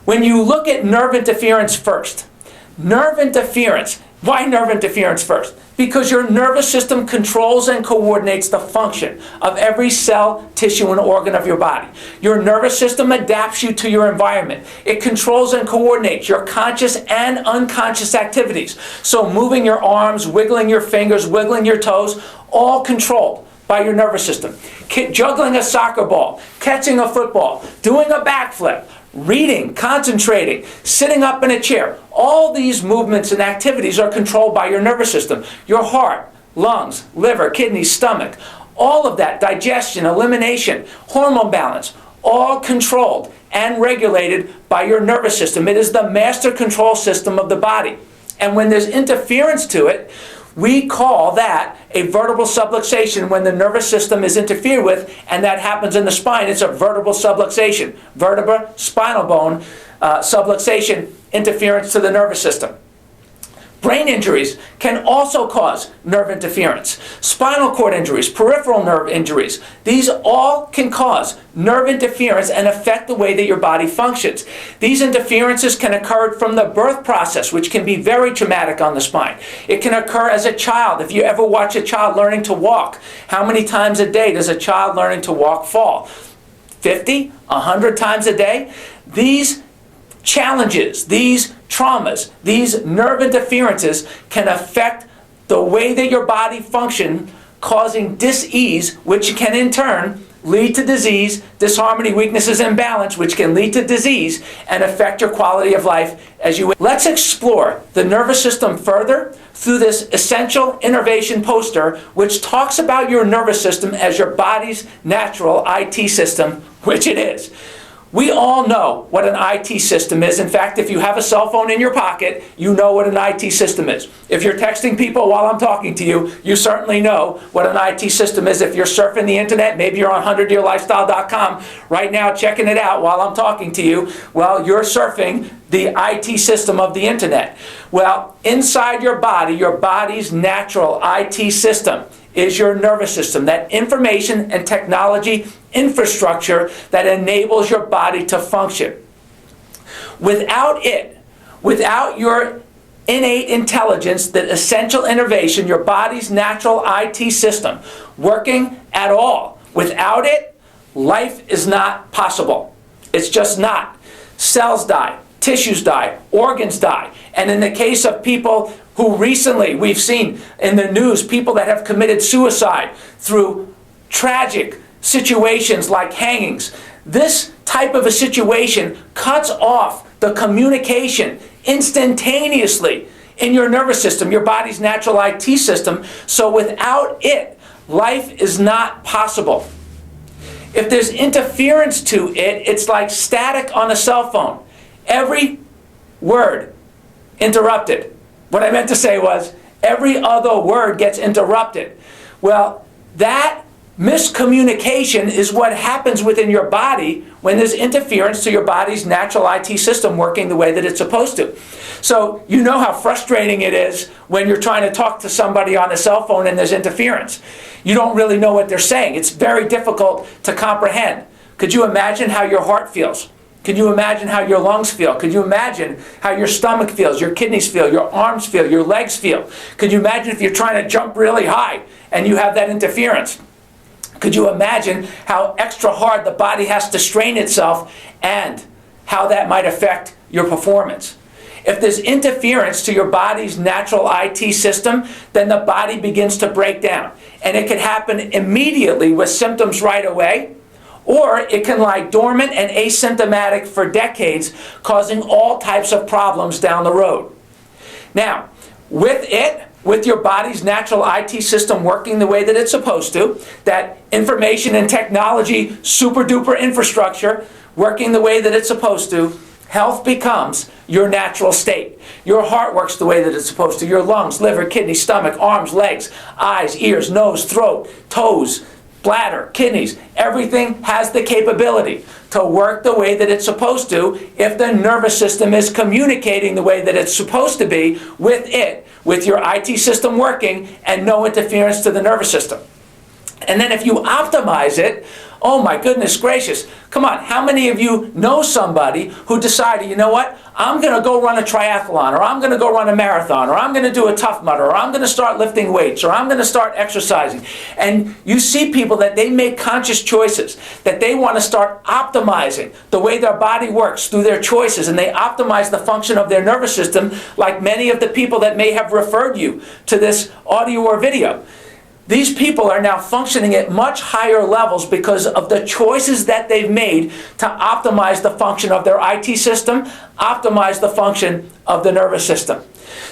When you look at nerve interference first, nerve interference, why nerve interference first? Because your nervous system controls and coordinates the function of every cell, tissue, and organ of your body. Your nervous system adapts you to your environment. It controls and coordinates your conscious and unconscious activities. So moving your arms, wiggling your fingers, wiggling your toes, all controlled by your nervous system. Juggling a soccer ball, catching a football, doing a backflip, reading, concentrating, sitting up in a chair. All these movements and activities are controlled by your nervous system. Your heart, lungs, liver, kidneys, stomach, all of that, digestion, elimination, hormone balance, all controlled and regulated by your nervous system. It is the master control system of the body. And when there's interference to it, we call that a vertebral subluxation. When the nervous system is interfered with, and that happens in the spine, it's a vertebral subluxation. Vertebra, spinal bone, subluxation, interference to the nervous system. Brain injuries can also cause nerve interference. Spinal cord injuries, peripheral nerve injuries, these all can cause nerve interference and affect the way that your body functions. These interferences can occur from the birth process, which can be very traumatic on the spine. It can occur as a child. If you ever watch a child learning to walk, how many times a day does a child learning to walk fall? 50? 100 times a day? These challenges, these traumas, these nerve interferences can affect the way that your body functions, causing dis-ease, which can in turn lead to disease, disharmony, weaknesses, imbalance, which can lead to disease and affect your quality of life as you... Let's explore the nervous system further through this essential innovation poster, which talks about your nervous system as your body's natural IT system, which it is. We all know what an IT system is. In fact, if you have a cell phone in your pocket, you know what an IT system is. If you're texting people while I'm talking to you, you certainly know what an IT system is. If you're surfing the internet, maybe you're on 100yearlifestyle.com right now checking it out while I'm talking to you, well, you're surfing the IT system of the internet. Well, inside your body's natural IT system is your nervous system, that information and technology infrastructure that enables your body to function. Without it, without your innate intelligence, that essential innovation, your body's natural IT system, working at all, without it, life is not possible. It's just not. Cells die, tissues die, organs die. And in the case of people who recently, we've seen in the news, people that have committed suicide through tragic situations like hangings. This type of a situation cuts off the communication instantaneously in your nervous system, your body's natural IT system. So without it, life is not possible. If there's interference to it, it's like static on a cell phone. Every word interrupted. What I meant to say was, every other word gets interrupted. Well, that miscommunication is what happens within your body when there's interference to your body's natural IT system working the way that it's supposed to. So you know how frustrating it is when you're trying to talk to somebody on a cell phone and there's interference. You don't really know what they're saying. It's very difficult to comprehend. Could you imagine how your heart feels? Could you imagine how your lungs feel? Could you imagine how your stomach feels, your kidneys feel, your arms feel, your legs feel? Could you imagine if you're trying to jump really high and you have that interference? Could you imagine how extra hard the body has to strain itself and how that might affect your performance? If there's interference to your body's natural IT system, then the body begins to break down. And it can happen immediately with symptoms right away, or it can lie dormant and asymptomatic for decades, causing all types of problems down the road. Now, with your body's natural IT system working the way that it's supposed to, that information and technology super duper infrastructure working the way that it's supposed to, health becomes your natural state. Your heart works the way that it's supposed to. Your lungs, liver, kidney, stomach, arms, legs, eyes, ears, nose, throat, toes, bladder, kidneys, everything has the capability to work the way that it's supposed to if the nervous system is communicating the way that it's supposed to be with it, with your IT system working and no interference to the nervous system. And then if you optimize it, Oh my goodness gracious. Come on, how many of you know somebody who decided, you know what, I'm going to go run a triathlon, or I'm going to go run a marathon, or I'm going to do a Tough Mudder, or I'm going to start lifting weights, or I'm going to start exercising. And you see people that they make conscious choices, that they want to start optimizing the way their body works through their choices, and they optimize the function of their nervous system, like many of the people that may have referred you to this audio or video. These people are now functioning at much higher levels because of the choices that they've made to optimize the function of their IT system, optimize the function of the nervous system.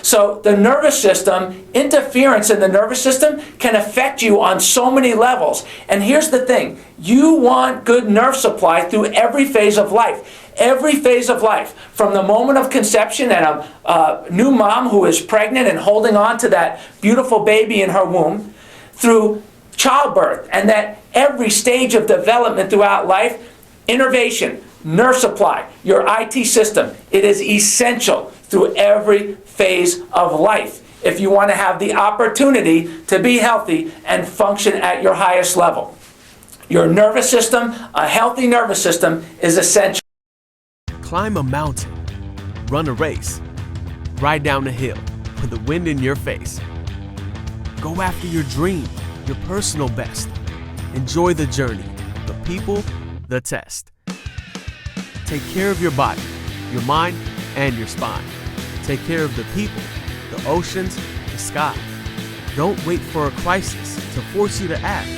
So the nervous system, interference in the nervous system can affect you on so many levels. And here's the thing, you want good nerve supply through every phase of life. Every phase of life, from the moment of conception and a new mom who is pregnant and holding on to that beautiful baby in her womb, through childbirth, and that every stage of development throughout life, innervation, nerve supply, your IT system, it is essential through every phase of life if you want to have the opportunity to be healthy and function at your highest level. Your nervous system, a healthy nervous system, is essential. Climb a mountain, run a race, ride down a hill with the wind in your face. Go after your dream, your personal best. Enjoy the journey, the people, the test. Take care of your body, your mind, and your spine. Take care of the people, the oceans, the sky. Don't wait for a crisis to force you to act.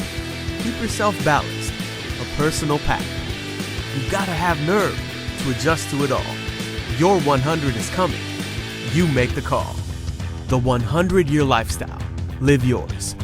Keep yourself balanced, a personal path. You've got to have nerve to adjust to it all. Your 100 is coming. You make the call. The 100-year lifestyle. Live yours.